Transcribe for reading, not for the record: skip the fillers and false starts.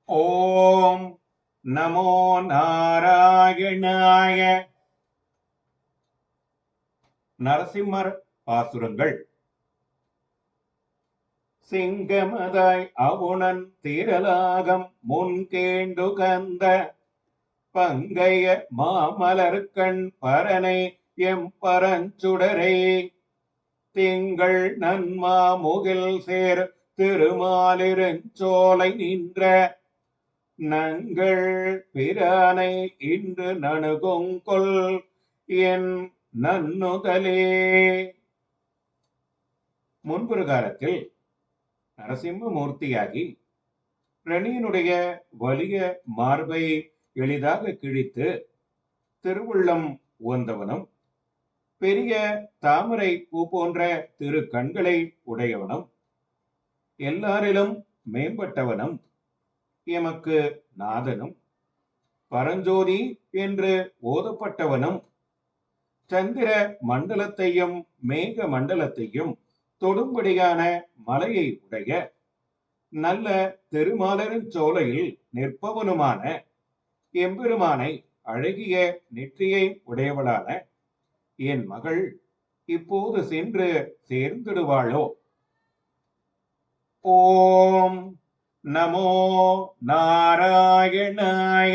ஓம் நமோ நாராயணாய. நரசிம்மர் பாசுரங்கள். சிங்கமதாய் அவுணன் திரளாகம் முன்கேண்டு கந்த பங்கைய மாமலர்கண் பரனை எம் பரஞ்சுடரே திங்கள் நன்மா முகில் சேர் திருமாலிருஞ்சோலை நின்ற நங்கள் பிரானை இன்று நணுகுங்கொல் என் நன்னுதலே. முன்பொரு காலத்தில் நரசிம்மமூர்த்தியாகி ரணியனுடைய வலிய மார்பை எளிதாக கிழித்து திருவுள்ளம் உவந்தவனும் பெரிய தாமரை பூ போன்ற திரு கண்களை உடையவனும் எல்லாரிலும் மேம்பட்டவனும் எமக்கு நாதனும் பரஞ்சோதி என்று ஓதப்பட்டவனும் சந்திர மண்டலத்தையும் மேக மண்டலத்தையும் தொடும்படியான மலையை உடைய நல்ல திருமாலிருஞ்சோலையில் நிற்பவனுமான எம்பெருமானை அழகிய நெற்றியை உடையவளான என் மகள் இப்போது சென்று சேர்ந்திடுவாளோ? ஓம் நமோ நாராயணாய.